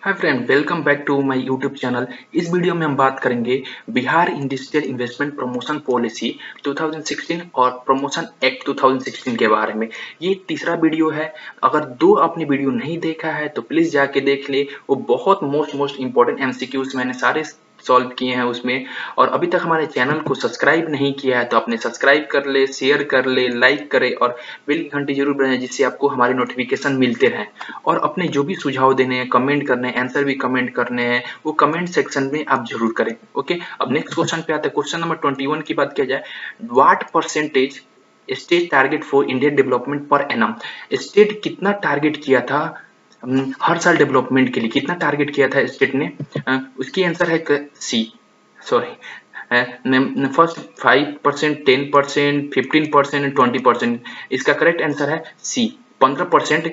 Hi friend, welcome back to my YouTube channel. इस video में हम बात करेंगे Bihar industrial investment promotion policy 2016 और प्रमोशन एक्ट 2016 के बारे में। ये तीसरा वीडियो है। अगर दो आपने वीडियो नहीं देखा है तो प्लीज जाके देख ले। वो बहुत मोस्ट इंपॉर्टेंट एमसीक्यूज मैंने सारे सॉल्व किए हैं उसमें। और अभी तक हमारे चैनल को सब्सक्राइब नहीं किया है तो आपने सब्सक्राइब कर ले, शेयर कर ले, लाइक करे और बेल की घंटी जरूर बजाएं जिससे आपको हमारे नोटिफिकेशन मिलते रहें। और अपने जो भी सुझाव देने हैं, कमेंट करने हैं, आंसर भी कमेंट करने हैं, वो कमेंट सेक्शन में आप जरूर करें। ओके, अब नेक्स्ट क्वेश्चन पे आते हैं। क्वेश्चन नंबर 21 की बात किया जाए, what percentage state target for Indian development per annum. State कितना टारगेट किया था हर साल डेवलपमेंट के लिए, कितना टारगेट किया था स्टेट ने? उसकी आंसर है सी, सॉरी, फर्स्ट 5%, 10%, 15%, 20%। इसका करेक्ट आंसर है सी, 15%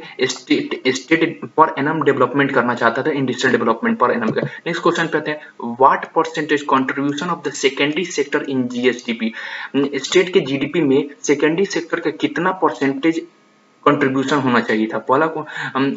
स्टेट पर एनम डेवलपमेंट करना चाहता था, इंडस्ट्रियल डेवलपमेंट पर एनम का। नेक्स्ट क्वेश्चन पे आते हैं, what percentage contribution of the secondary sector in GSDP. State के जीडीपी में सेकेंडरी सेक्टर का कितना परसेंटेज कंट्रीब्यूशन होना चाहिए था? पहला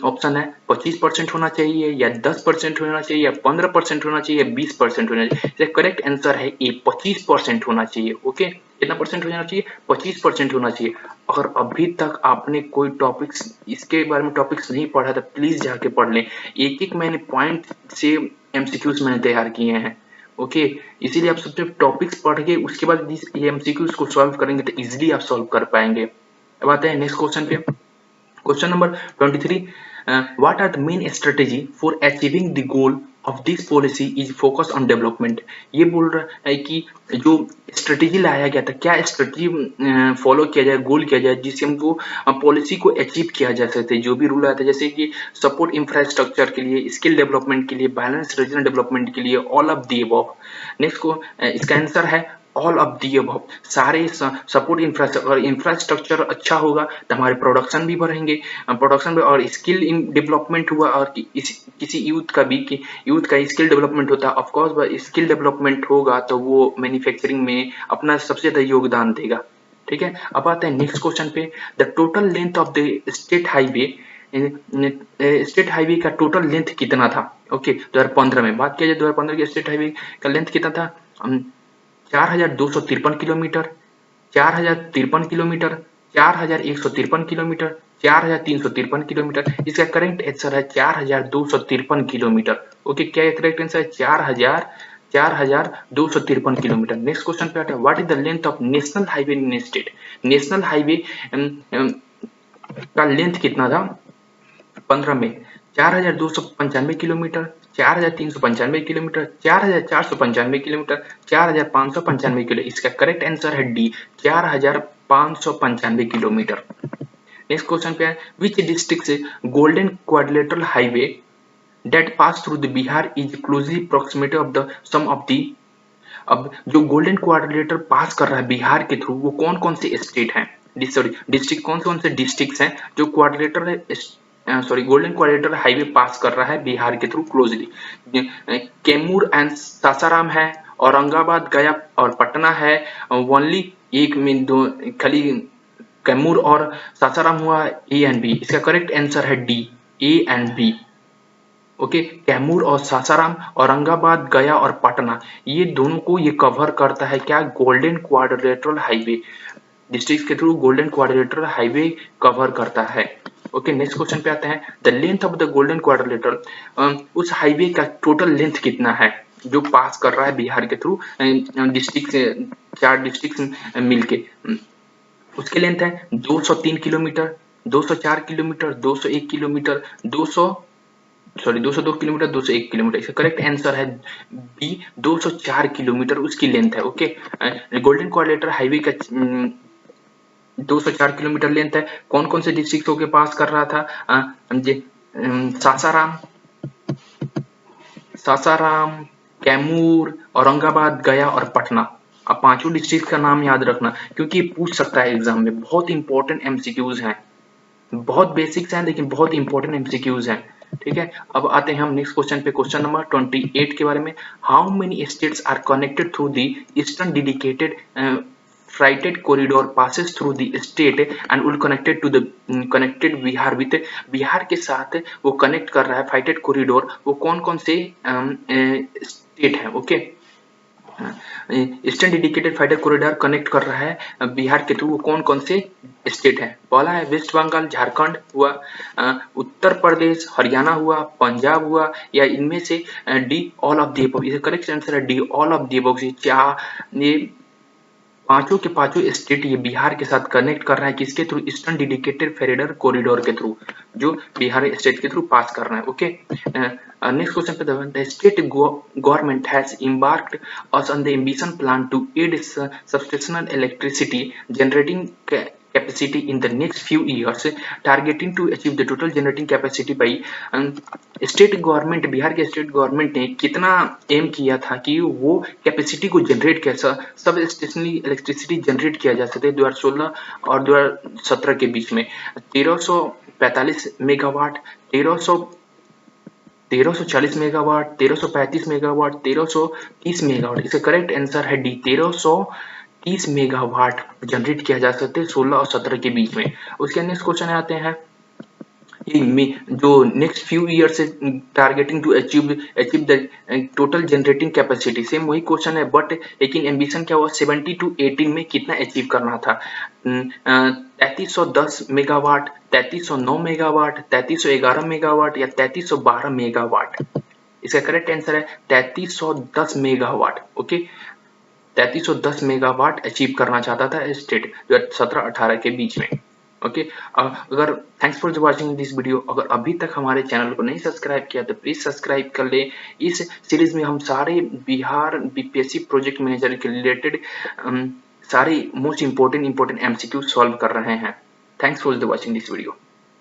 ऑप्शन है 25% होना चाहिए, या 10% होना चाहिए, या 15% होना चाहिए, या 20% होना चाहिए। करेक्ट आंसर है ए, 25% होना चाहिए। ओके, कितना परसेंट होना चाहिए? 25% होना चाहिए। अगर अभी तक आपने कोई टॉपिक्स इसके बारे में टॉपिक्स नहीं पढ़ा तो प्लीज जाके पढ़ लें। एक एक मैंने पॉइंट से एमसीक्यूज मैंने तैयार किए हैं। ओके, इसीलिए आप सबसे टॉपिक्स पढ़ के उसके बाद ये एमसीक्यूज को सॉल्व करेंगे तो इजिली आप सॉल्व कर पाएंगे। अब आते हैं नेक्स्ट क्वेश्चन पे। Question number 23. What are the main strategy for achieving the goal of this policy is focus on development? ये बोल रहा है कि जो स्ट्रेटेजी लाया गया था, क्या स्ट्रेटेजी फॉलो किया जाए, गोल किया जाए जिससे हमको पॉलिसी को अचीव किया जा सकते। जो भी रूल आया था, जैसे कि सपोर्ट इंफ्रास्ट्रक्चर के लिए, स्किल डेवलपमेंट के लिए, बैलेंस रीजनल डेवलपमेंट के लिए, all of the above. Next को इसका आंसर है ऑल ऑफ दी अबव। सारे सपोर्ट इंफ्रास्ट्रक्चर अच्छा होगा तो हमारे प्रोडक्शन भी बढ़ेंगे, प्रोडक्शन भी, और स्किल डेवलपमेंट हुआ, और किसी यूथ का भी कि यूथ का स्किल डेवलपमेंट होता है। ऑफकोर्स स्किल डेवलपमेंट होगा तो वो मैन्युफैक्चरिंग में अपना सबसे ज्यादा योगदान देगा। ठीक है, अब आते हैं नेक्स्ट क्वेश्चन पे। The total length of the state highway का टोटल लेंथ कितना था? ओके, 2015 में बात किया जाए, 2015 के स्टेट हाईवे का लेंथ कितना था? 4,253 किलोमीटर, 4,053 किलोमीटर, 4,153 किलोमीटर, 4,353 किलोमीटर। इसका करेक्ट आंसर है 4,253 किलोमीटर। ओके, क्या ये करेक्ट आंसर है? 4,253 किलोमीटर। नेक्स्ट क्वेश्चन पे आते हैं, what is the length of national highway in state. National highway का लेंथ कितना था 15 में? 4,295 किलोमीटर, 4,395 किलोमीटर, 4,495 किलोमीटर, 4,595 किलो। इसका करेक्ट आंसर है डी, 4,595 किलोमीटर। नेक्स्ट क्वेश्चन पे है, विच डिस्ट्रिक्ट से golden quadrilateral highway that pass through the Bihar is closely proximity of the some of the. अब जो गोल्डन क्वाड्रिलेटर पास कर रहा है बिहार के थ्रू, वो कौन कौन से स्टेट हैं? सॉरी, डिस्ट्रिक्ट कौन कौन से डिस्ट्रिक्ट हैं जो quadrilateral sorry golden quadrilateral highway पास कर रहा है बिहार के through closely? Kaimur and Sasaram है, औरंगाबाद, गया और पटना है। ओनली एक में दो खाली कैमूर और सासाराम हुआ, ए एंड बी। इसका करेक्ट आंसर है D, A and B. Okay, Kaimur और सासाराम, औरंगाबाद, गया और पटना, ये दोनों को ये कवर करता है क्या? Golden quadrilateral highway. डिस्ट्रिक्ट के through golden quadrilateral highway cover करता है। ओके, नेक्स्ट क्वेश्चन पे आते हैं, the length of the golden quadrilateral, उस हाईवे का टोटल लेंथ कितना है जो पास कर रहा है बिहार के थ्रू डिस्ट्रिक्ट से, 4 डिस्ट्रिक्ट मिलके? उसकी लेंथ है 203 kilometre, 204 kilometre, 201 kilometre, 202 kilometre, 201 kilometre. इसका करेक्ट आंसर है बी, 204 किलोमीटर उसकी लेंथ है। ओके, गोल्डन क्वाड्रिलेटरल हाईवे का 204 किलोमीटर लेंथ है। कौन कौन से डिस्ट्रिक्टों के पास कर रहा था? सासाराम, सासाराम, कैमूर, औरंगाबाद, गया और पटना। अब पांचों डिस्ट्रिक्ट का नाम याद रखना क्योंकि पूछ सकता है एग्जाम में। बहुत इंपॉर्टेंट एमसीक्यूज हैं, बहुत बेसिक्स हैं लेकिन बहुत इंपॉर्टेंट एमसीक्यूज हैं। ठीक है, अब आते हैं हम नेक्स्ट क्वेश्चन पे। क्वेश्चन नंबर 28 के बारे में, how many states are connected through the eastern dedicated freighted corridor passes through the state and will connected Bihar with Bihar के साथ वो कनेक्ट कर रहा है freighted corridor, वो कौन कौन से स्टेट है, okay. Eastern dedicated fighter corridor connect कर रहा है बिहार के थ्रू, वो कौन कौन से स्टेट है? पहला है वेस्ट बंगाल, झारखंड हुआ, उत्तर प्रदेश, हरियाणा हुआ, पंजाब हुआ, या इनमें से D all of the above. इसका करेक्ट आंसर है D all of the above. ये पांचों के पांचों स्टेट ये बिहार के साथ कनेक्ट कर रहा है, किसके through? Eastern dedicated federal corridor के थ्रू, जो बिहार स्टेट के थ्रू पास कर रहा है, ओके। नेक्स्ट क्वेश्चन पे the state government has embarked us on the ambition plan to aid substantial electricity generating capacity in the next few years, targeting to achieve the total generating capacity by state government, Bihar के state government ने कितना M किया था कि वो capacity को generate कैसा सब स्टेशनरी इलेक्ट्रिसिटी जनरेट किया जा सके 2016 और 2017 के बीच में 1345 मेगावाट, 1340 मेगावाट, 1335 मेगावाट, 1330 मेगावाट। इसका करेक्ट आंसर है डी 1330 मेगावाट जनरेट किया जा सकते 16 और 17 के बीच में। उसके नेक्स्ट क्वेश्चन आते हैं, जो नेक्स्ट फ्यू ईयर से targeting to achieve the total generating capacity, same वही क्वेश्चन है, बट लेकिन एम्बिशन क्या हुआ 70 to 18 में कितना अचीव करना था? 3310 मेगावाट, 3309 मेगावाट, 3311 मेगावाट, या 3312 मेगावाट। इसका करेक्ट आंसर है 3310 मेगावाट, ओके। 3310 मेगावाट अचीव करना चाहता था स्टेट 2017-18 के बीच में, ओके। अगर thanks for watching this video. अगर अभी तक हमारे चैनल को नहीं सब्सक्राइब किया तो प्लीज सब्सक्राइब कर ले। इस सीरीज में हम सारे बिहार बीपीएससी प्रोजेक्ट मैनेजर के रिलेटेड सारे मोस्ट इंपोर्टेंट MCQ सॉल्व कर रहे हैं। Thanks for watching this video.